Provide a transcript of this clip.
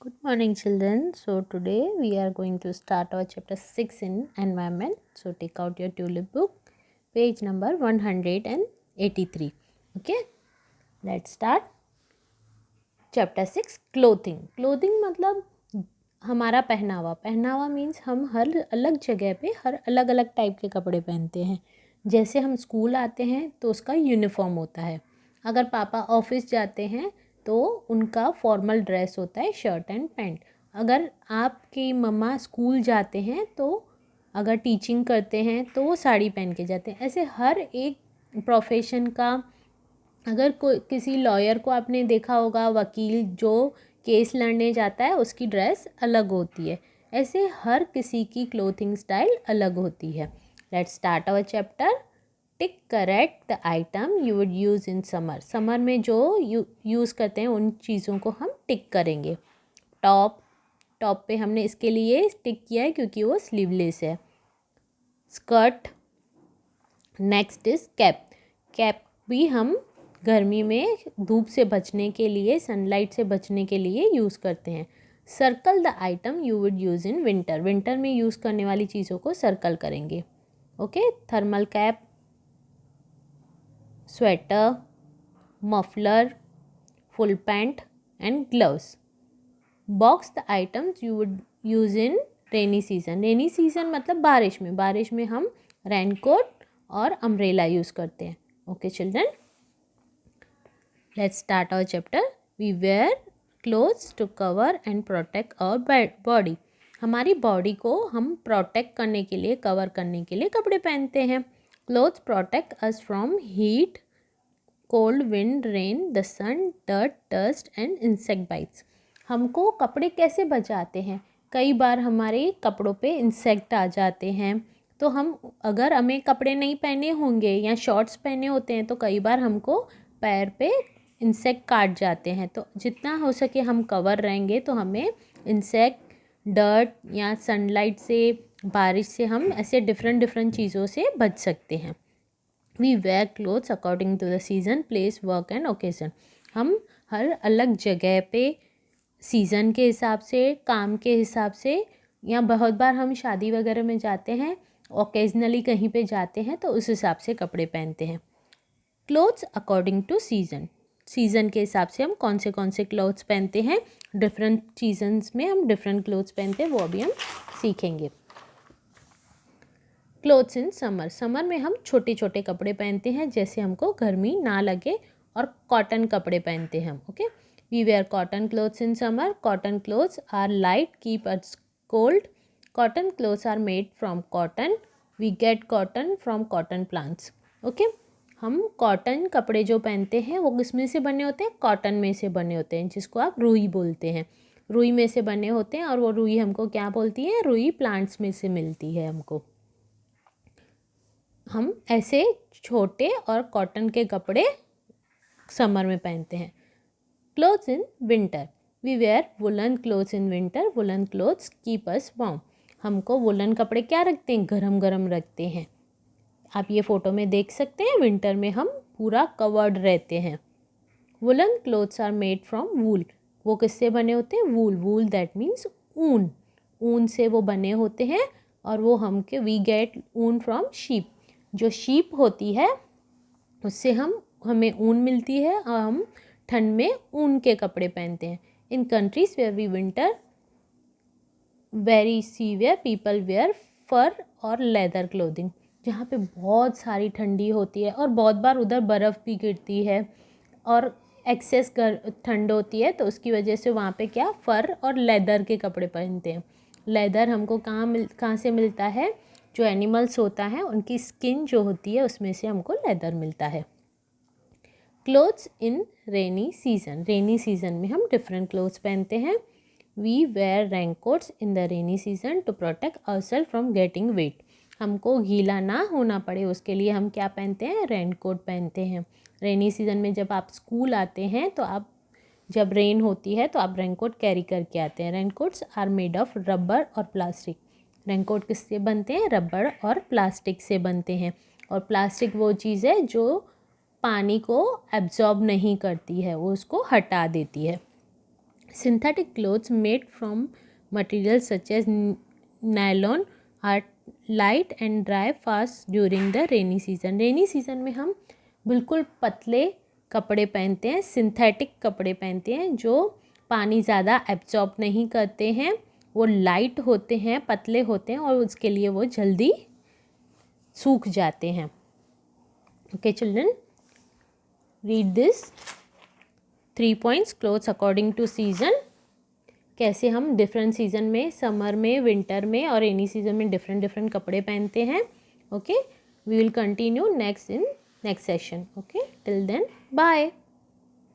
Good morning, children. So, today we are going to start our chapter 6 in environment. So, take out your tulip book, page number 183. Okay, let's start. Chapter 6 clothing. Clothing मतलब हमारा पहनावा. पहनावा means हम हर अलग जगह पे हर अलग अलग टाइप के कपड़े पहनते हैं. जैसे हम स्कूल आते हैं तो उसका यूनिफॉर्म होता है. अगर पापा ऑफिस जाते हैं तो उनका फॉर्मल ड्रेस होता है, शर्ट एंड पैंट. अगर आपकी मम्मा स्कूल जाते हैं तो अगर टीचिंग करते हैं तो वो साड़ी पहन के जाते हैं. ऐसे हर एक प्रोफेशन का, अगर कोई किसी लॉयर को आपने देखा होगा, वकील जो केस लड़ने जाता है उसकी ड्रेस अलग होती है. ऐसे हर किसी की क्लोथिंग स्टाइल अलग होती है. Let's start our chapter. Tick correct the item you would use in summer. Summer में जो यूज़ करते हैं उन चीज़ों को हम टिक करेंगे. टॉप. टॉप पे हमने इसके लिए टिक किया है क्योंकि वो स्लीवलेस है. Skirt. Next is cap. Cap भी हम गर्मी में धूप से बचने के लिए, सनलाइट से बचने के लिए यूज़ करते हैं. Circle the item you would use in winter. Winter में यूज़ करने वाली चीज़ों को सर्कल करेंगे. Okay. Thermal cap, sweater, muffler, full pant and gloves. Box the items you would use in rainy season. Rainy season मतलब बारिश में. बारिश में हम रेनकोट और अम्ब्रेला यूज़ करते हैं. Okay children, let's start our chapter. We wear clothes to cover and protect our body. हमारी बॉडी को हम प्रोटेक्ट करने के लिए, कवर करने के लिए कपड़े पहनते हैं. Clothes protect us from heat, cold, wind, rain, the sun, dirt, dust and insect bites. हमको कपड़े कैसे बचाते हैं? कई बार हमारे कपड़ों पे इंसेक्ट आ जाते हैं, तो हम अगर हमें कपड़े नहीं पहने होंगे या शॉर्ट्स पहने होते हैं तो कई बार हमको पैर पे इंसेक्ट काट जाते हैं. तो जितना हो सके हम कवर रहेंगे तो हमें इंसेक्ट, डर्ट या सनलाइट से, बारिश से हम ऐसे डिफरेंट चीज़ों से बच सकते हैं. We wear clothes according to the season, place, work and occasion. हम हर अलग जगह पे सीज़न के हिसाब से, काम के हिसाब से, या बहुत बार हम शादी वगैरह में जाते हैं, ओकेजनली कहीं पे जाते हैं तो उस हिसाब से कपड़े पहनते हैं. Clothes according to season. Season के हिसाब से हम कौन से क्लोथ्स पहनते हैं. डिफरेंट सीजन्स में हम डिफरेंट क्लोथ्स पहनते हैं, वो अभी हम सीखेंगे. Clothes in summer. समर में हम छोटे छोटे कपड़े पहनते हैं जैसे हमको गर्मी ना लगे, और कॉटन कपड़े पहनते हैं हम. Okay. We wear cotton clothes in summer. Cotton clothes are light, keep us cold. Cotton clothes are made from cotton. We get cotton from cotton plants. Okay. हम कॉटन कपड़े जो पहनते हैं वो किस में से बने होते हैं? कॉटन में से बने होते हैं, जिसको आप रुई बोलते हैं. रुई में से बने होते हैं, और वो रुई हमको क्या बोलती है? रुई प्लांट्स में से मिलती है हमको. हम ऐसे छोटे और कॉटन के कपड़े समर में पहनते हैं. Clothes in winter. We wear woollen clothes in winter. Woollen clothes keep us warm. हमको वुलन कपड़े क्या रखते हैं? गरम गरम रखते हैं. आप ये फ़ोटो में देख सकते हैं, विंटर में हम पूरा कवर्ड रहते हैं. Woollen clothes are made from wool. वो किससे बने होते हैं? वूल. वूल दैट मीन्स ऊन. ऊन से वो बने होते हैं, और वो हमके वी गेट ऊन फ्रॉम शीप. जो शीप होती है उससे हमें ऊन मिलती है, और हम ठंड में ऊन के कपड़े पहनते हैं. In countries where we winter very severe, people wear fur और लेदर क्लोथिंग. जहाँ पे बहुत सारी ठंडी होती है और बहुत बार उधर बर्फ़ भी गिरती है और एक्सेस ठंड होती है, तो उसकी वजह से वहाँ पे क्या, फर और लेदर के कपड़े पहनते हैं. लेदर हमको कहाँ से मिलता है? जो एनिमल्स होता है उनकी स्किन जो होती है उसमें से हमको लेदर मिलता है. Clothes in rainy season. Rainy season में हम डिफरेंट क्लोथ्स पहनते हैं. We wear raincoats in the rainy season to protect ourself from getting wet. हमको गीला ना होना पड़े उसके लिए हम क्या पहनते हैं? रेनकोट पहनते हैं. रेनी सीजन में जब आप स्कूल आते हैं तो आप, जब रेन होती है तो आप रेनकोट कैरी करके आते हैं. Raincoats are made of rubber और प्लास्टिक. रेनकोट किससे बनते हैं? रबर और प्लास्टिक से बनते हैं. और प्लास्टिक वो चीज़ है जो पानी को एब्जॉर्ब नहीं करती है, वो उसको हटा देती है. Synthetic clothes made from materials such as nylon are light and dry fast during the rainy season. Rainy season में हम बिल्कुल पतले कपड़े पहनते हैं, सिंथेटिक कपड़े पहनते हैं जो पानी ज़्यादा एब्जॉर्ब नहीं करते हैं, वो लाइट होते हैं, पतले होते हैं और उसके लिए वो जल्दी सूख जाते हैं. Okay children, read this 3 points. Clothes according to season. कैसे हम डिफरेंट सीज़न में, समर में, विंटर में और रेनी सीज़न में डिफरेंट कपड़े पहनते हैं. Okay, we will continue next in next session. Okay, till then bye.